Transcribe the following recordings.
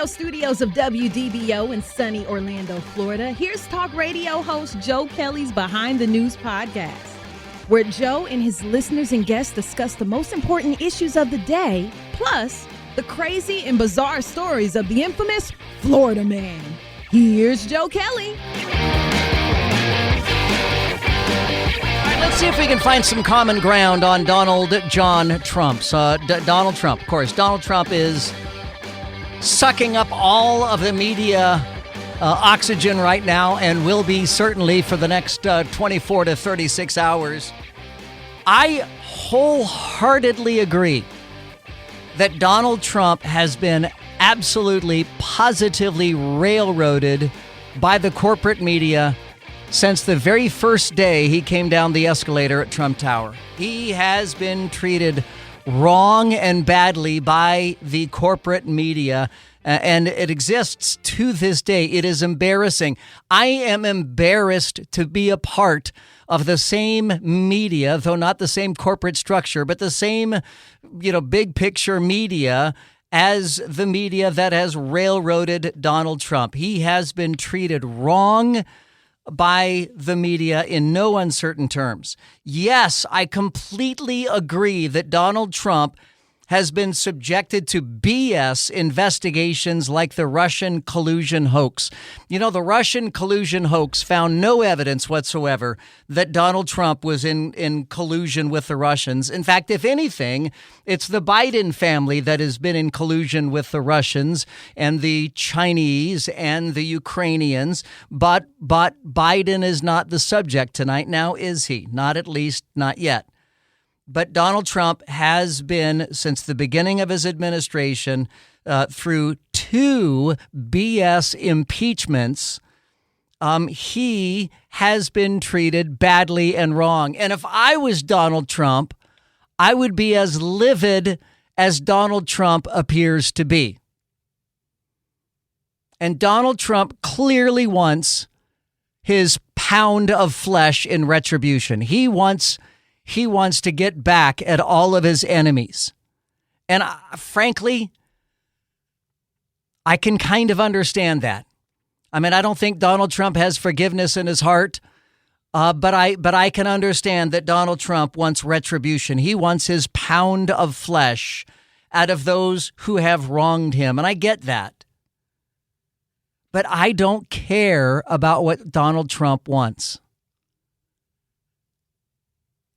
studios of WDBO in sunny Orlando, Florida, here's talk radio host Joe Kelly's Behind the News podcast, where Joe and his listeners and guests discuss the most important issues of the day, plus the crazy and bizarre stories of the infamous Florida man. Here's Joe Kelly. Let's see if we can find some common ground on Donald John Trump. Donald Trump, of course. Donald Trump is sucking up all of the media oxygen right now and will be certainly for the next 24 to 36 hours. I wholeheartedly agree that Donald Trump has been absolutely, positively railroaded by the corporate media since the very first day he came down the escalator at Trump Tower. He has been treated wrong and badly by the corporate media, and it exists to this day. It is embarrassing. I am embarrassed to be a part of the same media, though not the same corporate structure, but the same, big picture media as the media that has railroaded Donald Trump. He has been treated wrong by the media in no uncertain terms. Yes, I completely agree that Donald Trump has been subjected to BS investigations like the Russian collusion hoax. The Russian collusion hoax found no evidence whatsoever that Donald Trump was in collusion with the Russians. In fact, if anything, it's the Biden family that has been in collusion with the Russians and the Chinese and the Ukrainians. But Biden is not the subject tonight. Now, is he? Not yet. But Donald Trump has been, since the beginning of his administration, through 2 BS impeachments, he has been treated badly and wrong. And if I was Donald Trump, I would be as livid as Donald Trump appears to be. And Donald Trump clearly wants his pound of flesh in retribution. He wants to get back at all of his enemies. And frankly, I can kind of understand that. I mean, I don't think Donald Trump has forgiveness in his heart, but I can understand that Donald Trump wants retribution. He wants his pound of flesh out of those who have wronged him, and I get that. But I don't care about what Donald Trump wants.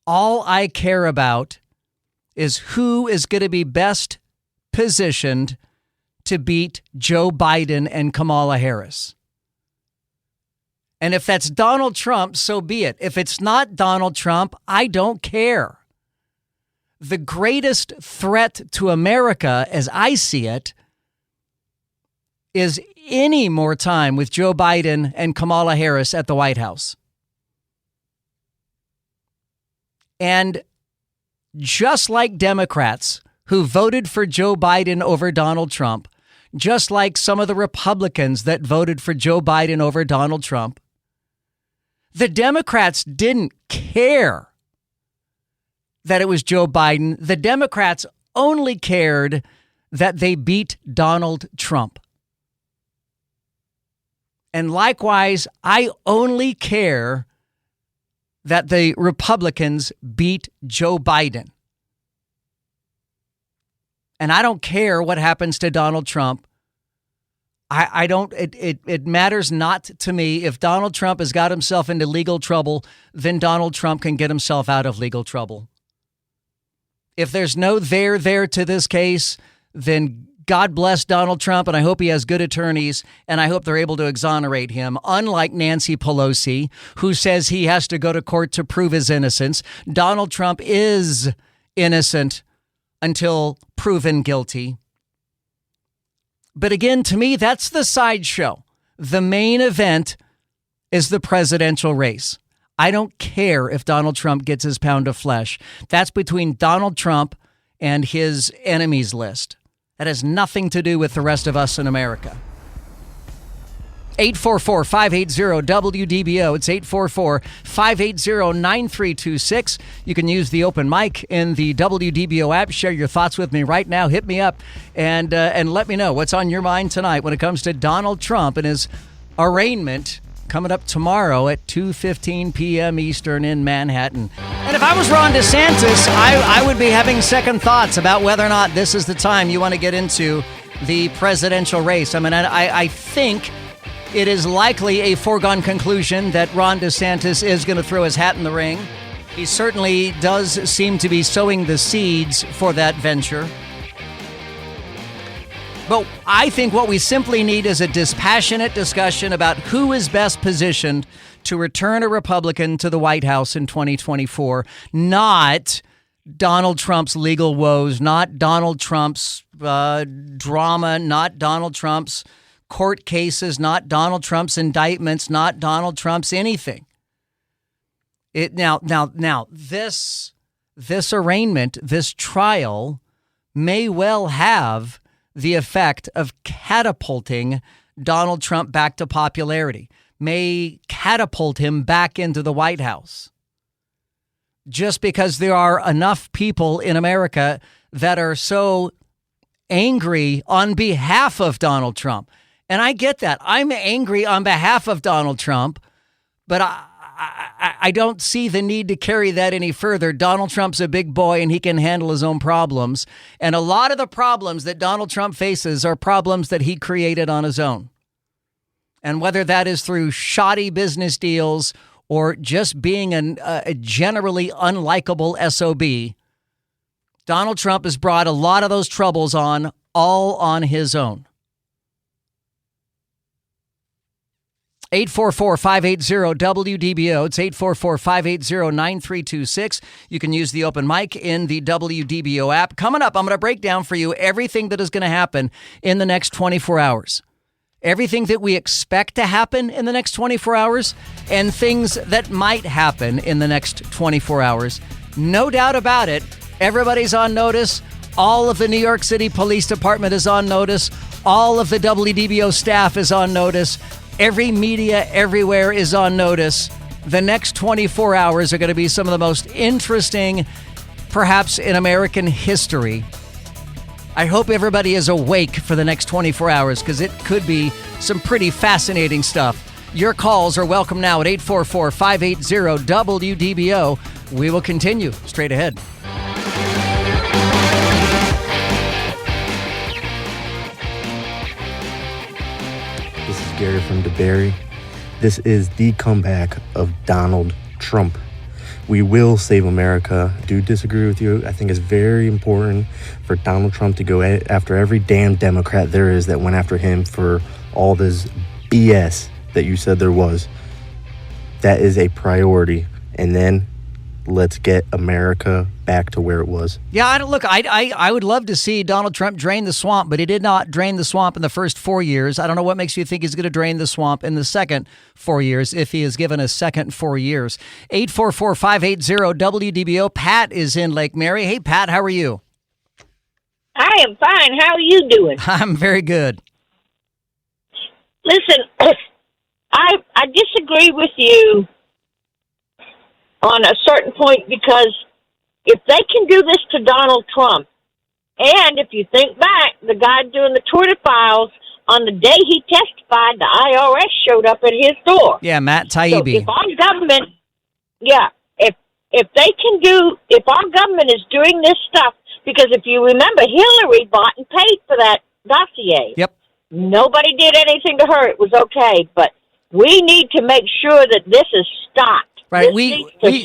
All I care about is who is going to be best positioned to beat Joe Biden and Kamala Harris. And if that's Donald Trump, so be it. If it's not Donald Trump, I don't care. The greatest threat to America, as I see it, is any more time with Joe Biden and Kamala Harris at the White House. And just like Democrats who voted for Joe Biden over Donald Trump, just like some of the Republicans that voted for Joe Biden over Donald Trump, the Democrats didn't care that it was Joe Biden. The Democrats only cared that they beat Donald Trump. And likewise, I only care that the Republicans beat Joe Biden. And I don't care what happens to Donald Trump. It matters not to me. If Donald Trump has got himself into legal trouble, then Donald Trump can get himself out of legal trouble. If there's no there to this case, then God bless Donald Trump, and I hope he has good attorneys, and I hope they're able to exonerate him, unlike Nancy Pelosi, who says he has to go to court to prove his innocence. Donald Trump is innocent until proven guilty. But again, to me, that's the sideshow. The main event is the presidential race. I don't care if Donald Trump gets his pound of flesh. That's between Donald Trump and his enemies list. That has nothing to do with the rest of us in America. 844-580-WDBO. It's 844-580-9326. You can use the open mic in the WDBO app. Share your thoughts with me right now. Hit me up and let me know what's on your mind tonight when it comes to Donald Trump and his arraignment coming up tomorrow at 2:15 p.m. Eastern in Manhattan. And if I was Ron DeSantis, I would be having second thoughts about whether or not this is the time you want to get into the presidential race. I mean, I think it is likely a foregone conclusion that Ron DeSantis is going to throw his hat in the ring. He certainly does seem to be sowing the seeds for that venture. But I think what we simply need is a dispassionate discussion about who is best positioned to return a Republican to the White House in 2024, not Donald Trump's legal woes, not Donald Trump's drama, not Donald Trump's court cases, not Donald Trump's indictments, not Donald Trump's anything. Now, this arraignment, this trial may well have the effect of catapulting Donald Trump back to popularity, may catapult him back into the White House. Just because there are enough people in America that are so angry on behalf of Donald Trump. And I get that. I'm angry on behalf of Donald Trump, but I don't see the need to carry that any further. Donald Trump's a big boy and he can handle his own problems. And a lot of the problems that Donald Trump faces are problems that he created on his own. And whether that is through shoddy business deals or just being a generally unlikable SOB, Donald Trump has brought a lot of those troubles on, all on his own. 844-580-WDBO. It's 844-580-9326. You can use the open mic in the WDBO app. Coming up, I'm going to break down for you everything that is going to happen in the next 24 hours. Everything that we expect to happen in the next 24 hours and things that might happen in the next 24 hours. No doubt about it, everybody's on notice. All of the New York City Police Department is on notice. All of the WDBO staff is on notice. Every media everywhere is on notice. The next 24 hours are going to be some of the most interesting, perhaps in American history. I hope everybody is awake for the next 24 hours because it could be some pretty fascinating stuff. Your calls are welcome now at 844-580-WDBO. We will continue straight ahead. This is Gary from DeBerry. This is the comeback of Donald Trump. We will save America. I do disagree with you. I think it's very important for Donald Trump to go after every damn Democrat there is that went after him for all this BS that you said there was. That is a priority. And then let's get America back to where it was. Yeah, I would love to see Donald Trump drain the swamp, but he did not drain the swamp in the first 4 years. I don't know what makes you think he's going to drain the swamp in the second 4 years if he is given a second 4 years. 844-580-WDBO. Pat is in Lake Mary. Hey, Pat, how are you? I am fine. How are you doing? I'm very good. Listen, I disagree with you on a certain point because if they can do this to Donald Trump, and if you think back, the guy doing the Twitter files, on the day he testified, the IRS showed up at his door. Yeah, Matt Taibbi. So if our government, if our government is doing this stuff, because if you remember, Hillary bought and paid for that dossier. Yep. Nobody did anything to her. It was okay, but we need to make sure that this is stopped. Right,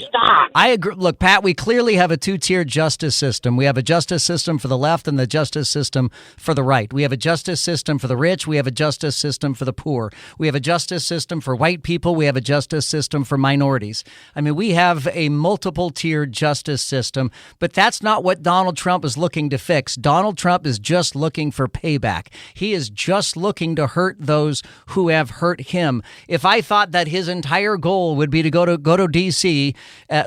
stop. I agree. Look, Pat, we clearly have a two-tier justice system. We have a justice system for the left and the justice system for the right. We have a justice system for the rich. We have a justice system for the poor. We have a justice system for white people. We have a justice system for minorities. I mean, we have a multiple-tier justice system, but that's not what Donald Trump is looking to fix. Donald Trump is just looking for payback. He is just looking to hurt those who have hurt him. If I thought that his entire goal would be to go to D.C.,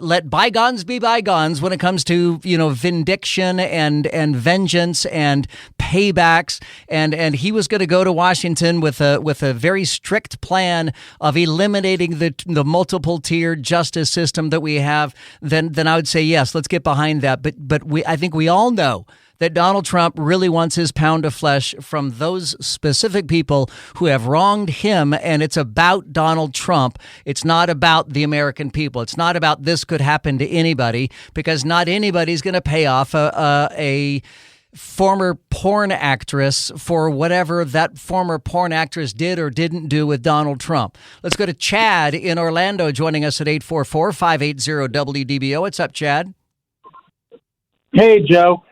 let bygones be bygones when it comes to, vindication and vengeance and paybacks, and he was going to go to Washington with a very strict plan of eliminating the multiple tier justice system that we have, then I would say yes, let's get behind that. But I think we all know that Donald Trump really wants his pound of flesh from those specific people who have wronged him, and it's about Donald Trump. It's not about the American people. It's not about this could happen to anybody, because not anybody's going to pay off a former porn actress for whatever that former porn actress did or didn't do with Donald Trump. Let's go to Chad in Orlando joining us at 844-580-WDBO. What's up, Chad? Hey, Joe.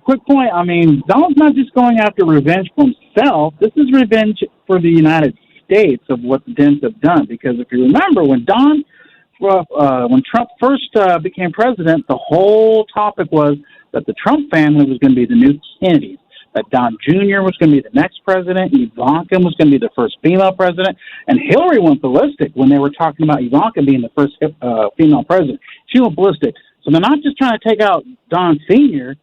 Quick point. I mean, Donald's not just going after revenge for himself. This is revenge for the United States of what the Dems have done. Because if you remember, when Trump first became president, the whole topic was that the Trump family was going to be the new Kennedys, that Don Jr. was going to be the next president, Ivanka was going to be the first female president, and Hillary went ballistic when they were talking about Ivanka being the first female president. She went ballistic. So they're not just trying to take out Don Sr.,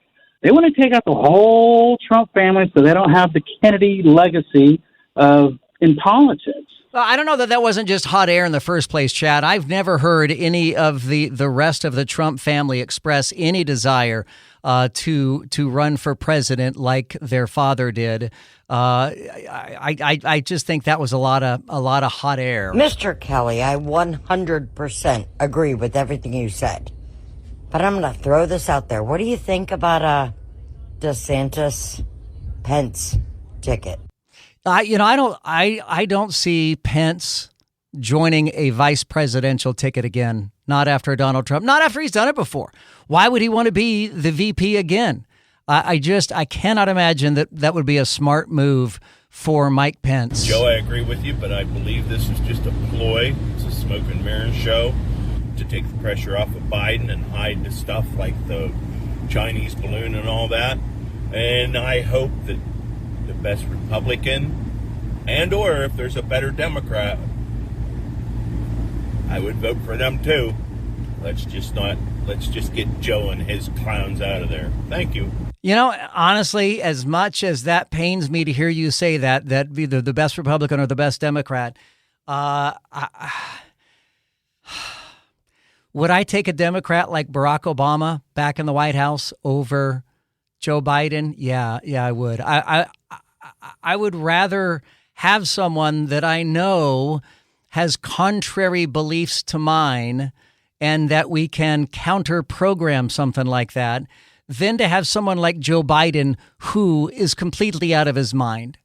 they want to take out the whole Trump family so they don't have the Kennedy legacy in politics. Well, I don't know that wasn't just hot air in the first place, Chad. I've never heard any of the rest of the Trump family express any desire to run for president like their father did. I just think that was a lot of hot air. Mr. Kelly, I 100% agree with everything you said. But I'm going to throw this out there. What do you think about a DeSantis-Pence ticket? I don't see Pence joining a vice presidential ticket again. Not after Donald Trump. Not after he's done it before. Why would he want to be the VP again? I cannot imagine that would be a smart move for Mike Pence. Joe, I agree with you, but I believe this is just a ploy. It's a smoke and mirror show to take the pressure off of Biden and hide the stuff like the Chinese balloon and all that. And I hope that the best Republican and or if there's a better Democrat, I would vote for them too. Let's just get Joe and his clowns out of there. Thank you. You know, honestly, as much as that pains me to hear you say that either the best Republican or the best Democrat, would I take a Democrat like Barack Obama back in the White House over Joe Biden? Yeah, I would. I would rather have someone that I know has contrary beliefs to mine and that we can counter-program something like that than to have someone like Joe Biden who is completely out of his mind.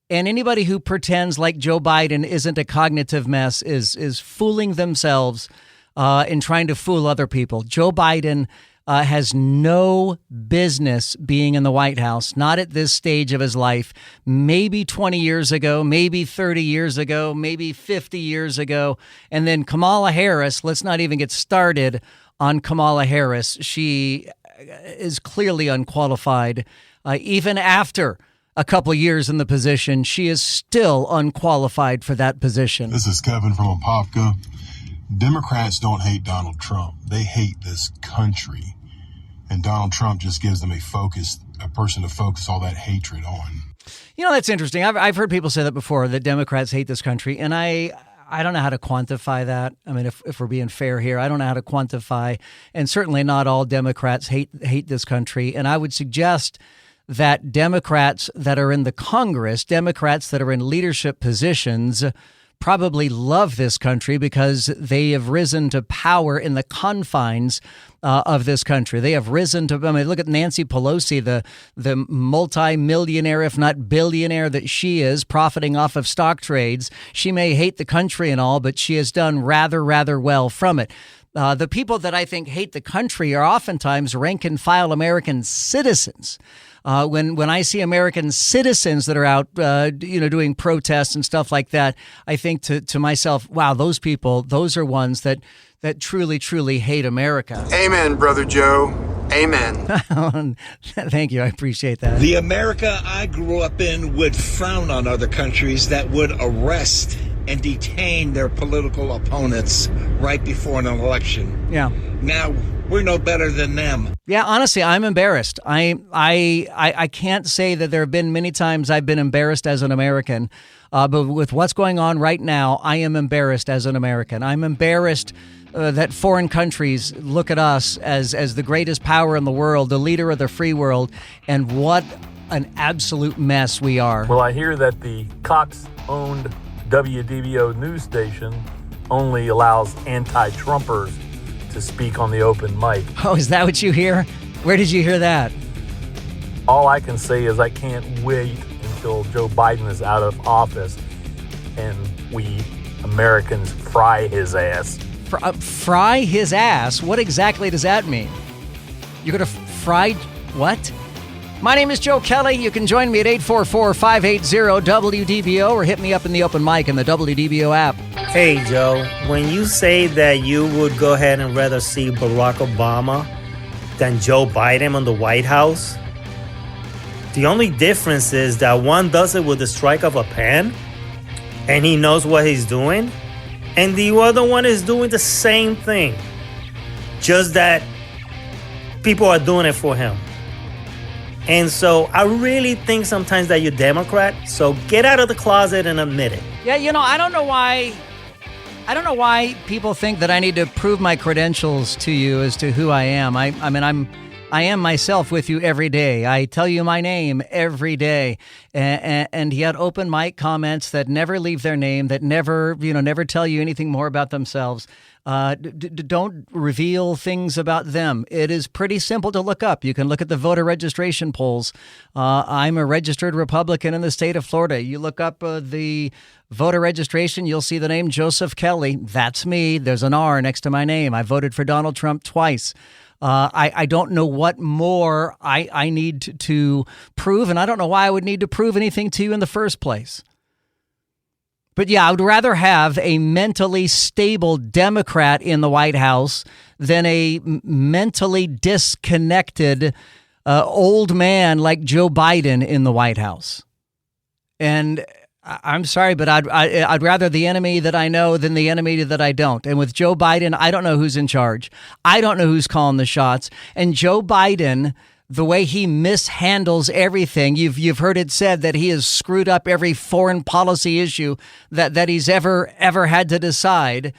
And anybody who pretends like Joe Biden isn't a cognitive mess is fooling themselves in trying to fool other people. Joe Biden has no business being in the White House, not at this stage of his life. Maybe 20 years ago, maybe 30 years ago, maybe 50 years ago. And then Kamala Harris, let's not even get started on Kamala Harris. She is clearly unqualified. Even after a couple years in the position, she is still unqualified for that position. This is Kevin from Apopka. Democrats don't hate Donald Trump. They hate this country. And Donald Trump just gives them a person to focus all that hatred on. You know, that's interesting. I've heard people say that before, that Democrats hate this country. And I don't know how to quantify that. I mean, if we're being fair here, I don't know how to quantify. And certainly not all Democrats hate this country. And I would suggest that Democrats that are in the Congress, Democrats that are in leadership positions, probably love this country because they have risen to power in the confines of this country. They have risen to, look at Nancy Pelosi, the multi-millionaire, if not billionaire that she is, profiting off of stock trades. She may hate the country and all, but she has done rather well from it. The people that I think hate the country are oftentimes rank and file American citizens. When I see American citizens that are out, doing protests and stuff like that, I think to myself, wow, those people, those are ones that truly hate America. Amen, Brother Joe. Amen. Thank you. I appreciate that. The America I grew up in would frown on other countries that would arrest and detain their political opponents right before an election. Yeah. Now, we're no better than them. Yeah, honestly, I'm embarrassed. I can't say that there have been many times I've been embarrassed as an American, but with what's going on right now, I am embarrassed as an American. I'm embarrassed that foreign countries look at us as the greatest power in the world, the leader of the free world, and what an absolute mess we are. Well, I hear that the Cox-owned WDBO news station only allows anti-Trumpers to speak on the open mic. Oh, is that what you hear? Where did you hear that? All I can say is I can't wait until Joe Biden is out of office and we Americans fry his ass. Fry his ass? What exactly does that mean? You're going to fry what? My name is Joe Kelly. You can join me at 844-580-WDBO or hit me up in the open mic in the WDBO app. Hey, Joe, when you say that you would go ahead and rather see Barack Obama than Joe Biden on the White House, the only difference is that one does it with the strike of a pen and he knows what he's doing, and the other one is doing the same thing, just that people are doing it for him. And so I really think sometimes that you're Democrat, so get out of the closet and admit it. Yeah, I don't know why people think that I need to prove my credentials to you as to who I am. I am myself with you every day. I tell you my name every day. And yet open mic comments that never leave their name, that never tell you anything more about themselves. Don't reveal things about them. It is pretty simple to look up. You can look at the voter registration polls. I'm a registered Republican in the state of Florida. You look up the voter registration, you'll see the name Joseph Kelly. That's me. There's an R next to my name. I voted for Donald Trump twice. I don't know what more I need to prove, and I don't know why I would need to prove anything to you in the first place. But yeah, I would rather have a mentally stable Democrat in the White House than a mentally disconnected old man like Joe Biden in the White House. And I'm sorry, but I'd rather the enemy that I know than the enemy that I don't. And with Joe Biden, I don't know who's in charge. I don't know who's calling the shots. And Joe Biden, the way he mishandles everything, you've heard it said that he has screwed up every foreign policy issue that he's ever had to decide.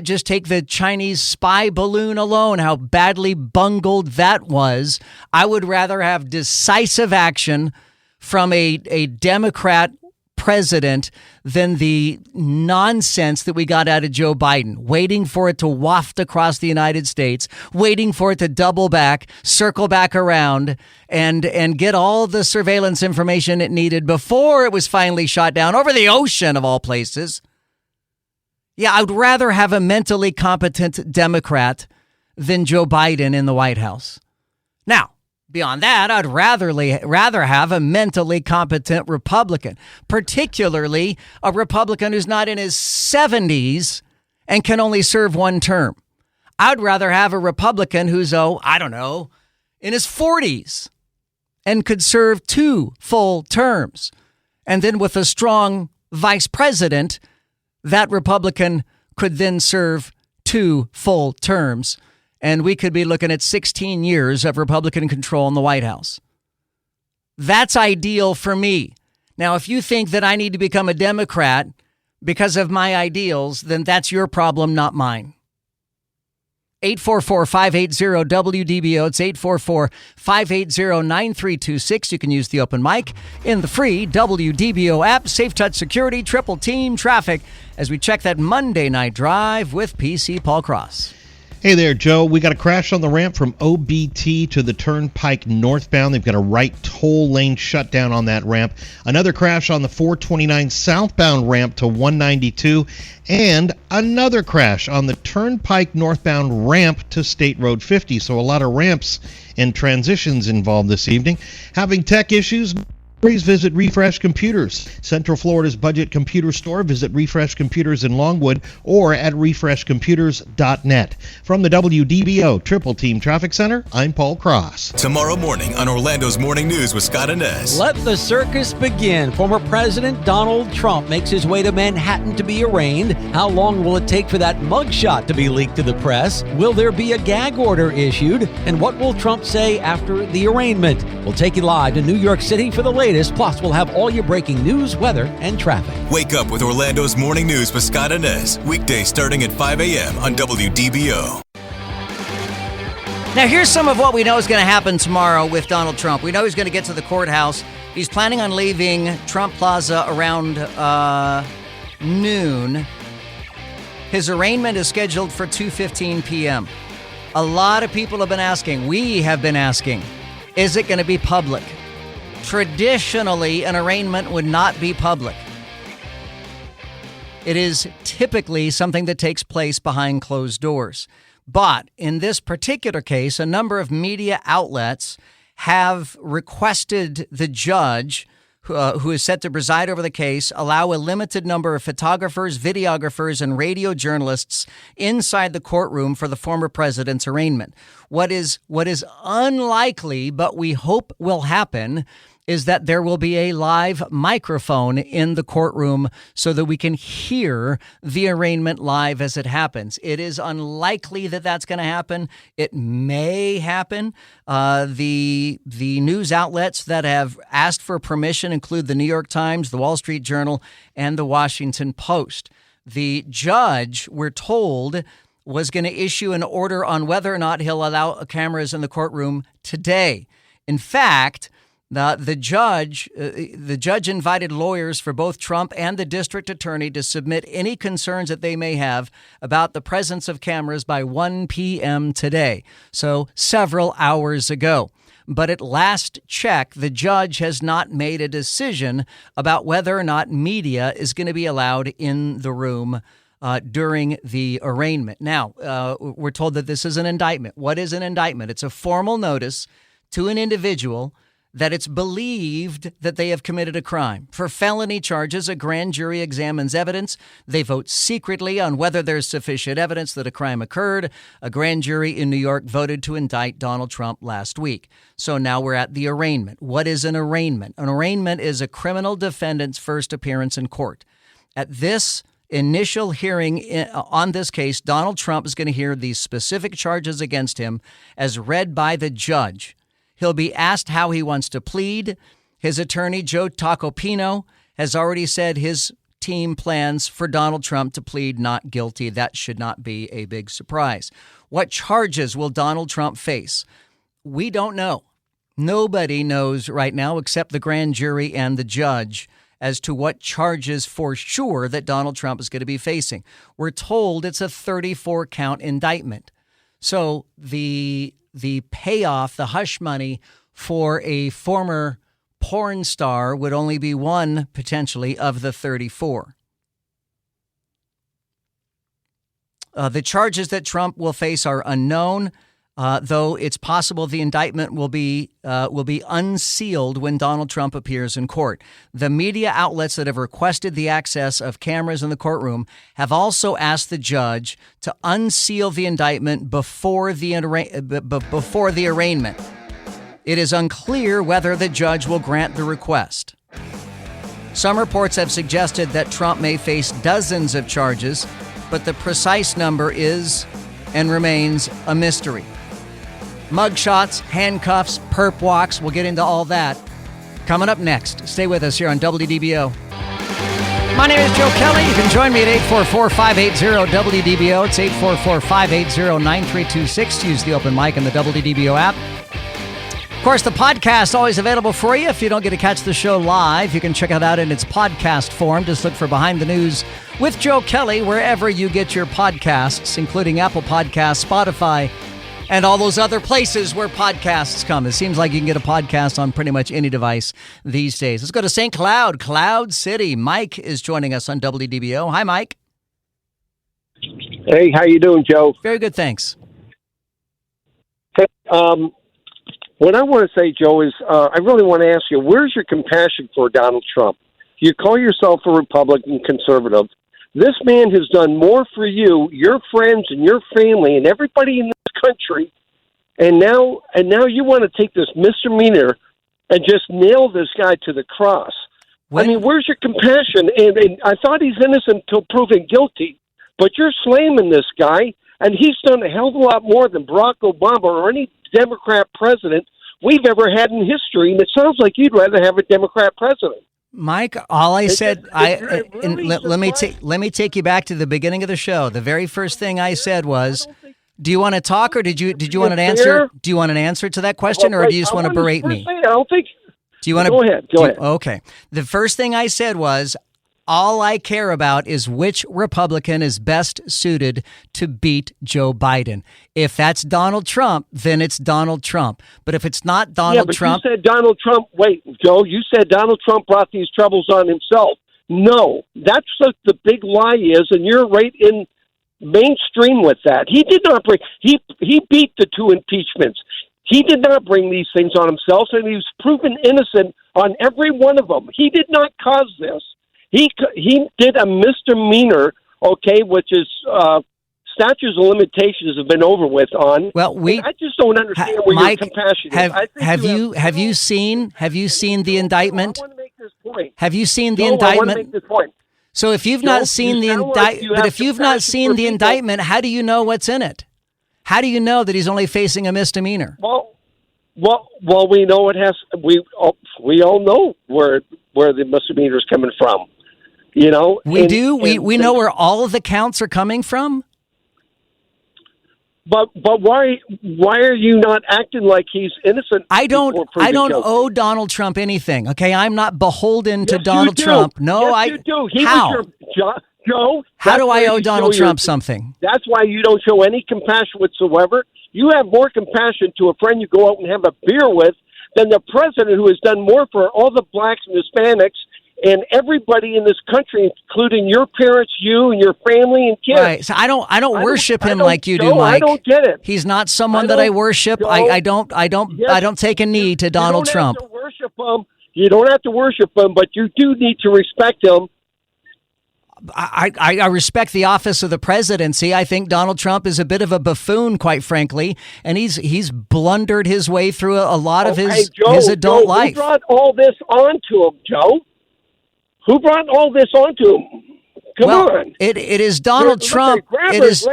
Just take the Chinese spy balloon alone, how badly bungled that was. I would rather have decisive action from a Democrat president than the nonsense that we got out of Joe Biden, waiting for it to waft across the United States, waiting for it to double back, circle back around, and get all the surveillance information it needed before it was finally shot down over the ocean of all places. Yeah, I would rather have a mentally competent Democrat than Joe Biden in the White House. Now, beyond that, I'd rather have a mentally competent Republican, particularly a Republican who's not in his 70s and can only serve one term. I'd rather have a Republican who's, in his 40s and could serve 2 full terms. And then with a strong vice president, that Republican could then serve 2 full terms. And we could be looking at 16 years of Republican control in the White House. That's ideal for me. Now, if you think that I need to become a Democrat because of my ideals, then that's your problem, not mine. 844-580-WDBO. It's 844-580-9326. You can use the open mic in the free WDBO app. Safe Touch Security, triple team traffic as we check that Monday night drive with PC Paul Cross. Hey there, Joe. We got a crash on the ramp from OBT to the Turnpike northbound. They've got a right toll lane shutdown on that ramp. Another crash on the 429 southbound ramp to 192. And another crash on the Turnpike northbound ramp to State Road 50. So a lot of ramps and transitions involved this evening. Having tech issues Visit Refresh Computers. Central Florida's budget computer store. Visit Refresh Computers in Longwood or at refreshcomputers.net. From the WDBO Triple Team Traffic Center, I'm Paul Cross. Tomorrow morning on Orlando's Morning News with Scott and Ness. Let the circus begin. Former President Donald Trump makes his way to Manhattan to be arraigned. How long will it take for that mugshot to be leaked to the press? Will there be a gag order issued? And what will Trump say after the arraignment? We'll take you live to New York City for the latest. Plus, we'll have all your breaking news, weather, and traffic. Wake up with Orlando's Morning News with Scott and Ness. Weekdays starting at 5 a.m. on WDBO. Now, here's some of what we know is going to happen tomorrow with Donald Trump. We know he's going to get to the courthouse. He's planning on leaving Trump Plaza around noon. His arraignment is scheduled for 2:15 p.m. A lot of people have been asking, we have been asking, is it going to be public? Traditionally, an arraignment would not be public. It is typically something that takes place behind closed doors. But in this particular case, a number of media outlets have requested the judge, who is set to preside over the case, allow a limited number of photographers, videographers, and radio journalists inside the courtroom for the former president's arraignment. What is unlikely, but we hope will happen, is that there will be a live microphone in the courtroom so that we can hear the arraignment live as it happens. It is unlikely that that's going to happen. It may happen. The news outlets that have asked for permission include the New York Times, the Wall Street Journal, and the Washington Post. The judge, we're told, was going to issue an order on whether or not he'll allow cameras in the courtroom today. In fact, the judge invited lawyers for both Trump and the district attorney to submit any concerns that they may have about the presence of cameras by 1 p.m. today, so several hours ago. But at last check, the judge has not made a decision about whether or not media is going to be allowed in the room during the arraignment. Now, we're told that this is an indictment. What is an indictment? It's a formal notice to an individual that it's believed that they have committed a crime. For felony charges, a grand jury examines evidence. They vote secretly on whether there's sufficient evidence that a crime occurred. A grand jury in New York voted to indict Donald Trump last week. So now we're at the arraignment. What is an arraignment? An arraignment is a criminal defendant's first appearance in court. At this initial hearing on this case, Donald Trump is going to hear these specific charges against him as read by the judge. He'll be asked how he wants to plead. His attorney, Joe Tacopino, has already said his team plans for Donald Trump to plead not guilty. That should not be a big surprise. What charges will Donald Trump face? We don't know. Nobody knows right now except the grand jury and the judge as to what charges for sure that Donald Trump is going to be facing. We're told it's a 34-count indictment. So the payoff, the hush money for a former porn star would only be one, potentially, of the 34. The charges that Trump will face are unknown, though it's possible the indictment will be unsealed when Donald Trump appears in court. The media outlets that have requested the access of cameras in the courtroom have also asked the judge to unseal the indictment before the arraignment. It is unclear whether the judge will grant the request. Some reports have suggested that Trump may face dozens of charges, but the precise number is and remains a mystery. Mugshots, handcuffs, perp walks. We'll get into all that coming up next. Stay with us here on WDBO. My name is Joe Kelly. You can join me at 844-580-WDBO. It's 844-580-9326. Use the open mic in the WDBO app. Of course, the podcast is always available for you. If you don't get to catch the show live, you can check it out in its podcast form. Just look for Behind the News with Joe Kelly wherever you get your podcasts, including Apple Podcasts, Spotify, and all those other places where podcasts come. It seems like you can get a podcast on pretty much any device these days. Let's go to St. Cloud, Cloud City. Mike is joining us on WDBO. Hi, Mike. Hey, how you doing, Joe? Very good, thanks. Hey, what I want to say, Joe, is I really want to ask you, where's your compassion for Donald Trump? You call yourself a Republican conservative. This man has done more for you, your friends, and your family, and everybody in this country. And now you want to take this misdemeanor and just nail this guy to the cross. I mean, where's your compassion? And I thought he's innocent until proven guilty, but you're slamming this guy, and he's done a hell of a lot more than Barack Obama or any Democrat president we've ever had in history. And it sounds like you'd rather have a Democrat president. Mike, all I said, let me take you back to the beginning of the show. The very first thing I said was, do you want to talk, or did you want an answer? Do you want an answer to that question, or do you just want to berate me? I don't think. Do you want to go ahead? Go ahead. Okay. The first thing I said was, all I care about is which Republican is best suited to beat Joe Biden. If that's Donald Trump, then it's Donald Trump. But if it's not Donald Trump... You said Donald Trump... Wait, Joe, you said Donald Trump brought these troubles on himself. No, that's what the big lie is, and you're right in mainstream with that. He did not bring... He beat the two impeachments. He did not bring these things on himself, and he was proven innocent on every one of them. He did not cause this. He did a misdemeanor, okay, which is statutes of limitations have been over with on. Well, I just don't understand where Mike, your compassion is. Have you seen the indictment? I want to make this point. Have you seen the I indictment? want to make this point. So if you've not seen the indictment, but if you've not seen the indictment, how do you know what's in it? How do you know that he's only facing a misdemeanor? Well, we know it has. We all know where the misdemeanor is coming from. You know, we know where all of the counts are coming from. But why are you not acting like he's innocent? I don't owe Donald Trump anything. Okay, I'm not beholden to Donald Trump. No, you do. How? Joe, how do I owe Donald Trump something? That's why you don't show any compassion whatsoever. You have more compassion to a friend you go out and have a beer with than the president, who has done more for all the blacks and Hispanics and everybody in this country, including your parents, you and your family and kids. Right. So I don't worship him like you do, Mike. I don't get it. He's not someone that I worship. I don't take a knee to Donald Trump. You don't have to worship him. You don't have to worship him, but you do need to respect him. I respect the office of the presidency. I think Donald Trump is a bit of a buffoon, quite frankly, and he's blundered his way through a lot of his adult life. Who brought all this onto him, Joe? Who brought all this onto him? Come on. It is Donald Trump. It is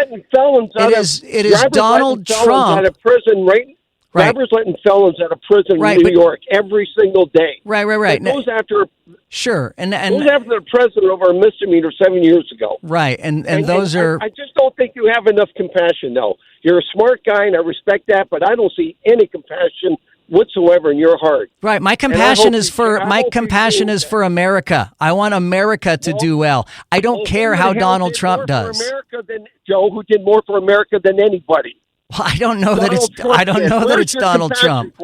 Donald Trump out of prison, right? Grabbers letting felons out of prison in New York every single day. Right. Goes after sure, and goes after the president over a misdemeanor 7 years ago. Right, and those are. I just don't think you have enough compassion, though. You're a smart guy, and I respect that, but I don't see any compassion whatsoever in your heart. Right, my compassion is for America. I want America to do well. I don't care how Donald Trump does. Joe, who did more for America than anybody. Well, I don't know that it's Donald Trump.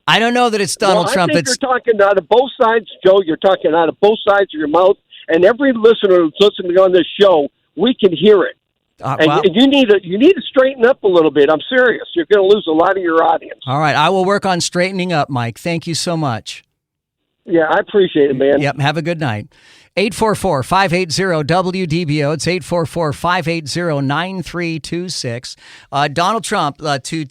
I don't know that it's Donald Trump. I think you're talking out of both sides, Joe. You're talking out of both sides of your mouth, and every listener who's listening on this show, we can hear it. And you need to straighten up a little bit. I'm serious. You're going to lose a lot of your audience. All right, I will work on straightening up, Mike. Thank you so much. Yeah, I appreciate it, man. Yep. Have a good night. 844-580-WDBO. It's 844-580-9326. Donald Trump, to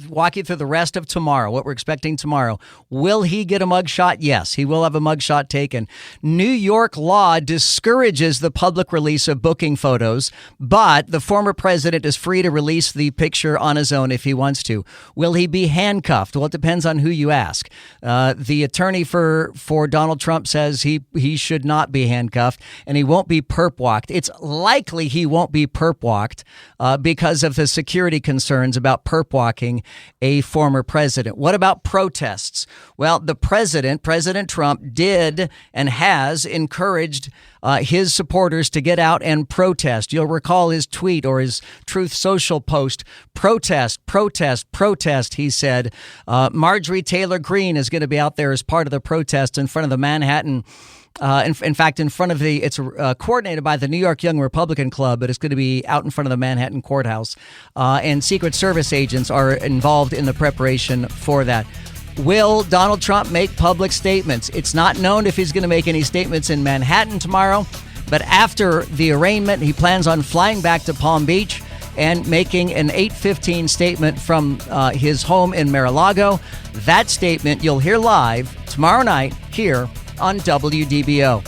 walk you through the rest of tomorrow, what we're expecting tomorrow. Will he get a mugshot? Yes, he will have a mugshot taken. New York law discourages the public release of booking photos, but the former president is free to release the picture on his own if he wants to. Will he be handcuffed? Well, it depends on who you ask. The attorney for Donald Trump says he should not be handcuffed, and he won't be perp walked. It's likely he won't be perp walked because of the security concerns about perp walking a former president. What about protests? Well, the President Trump, did and has encouraged his supporters to get out and protest. You'll recall his tweet or his Truth Social post, protest, protest, protest, he said. Marjorie Taylor Greene is going to be out there as part of the protest in front of the Manhattan In fact, in front of it's coordinated by the New York Young Republican Club, but it's going to be out in front of the Manhattan courthouse. And Secret Service agents are involved in the preparation for that. Will Donald Trump make public statements? It's not known if he's going to make any statements in Manhattan tomorrow, but after the arraignment, he plans on flying back to Palm Beach and making an 8:15 statement from his home in Mar-a-Lago. That statement you'll hear live tomorrow night here on WDBO.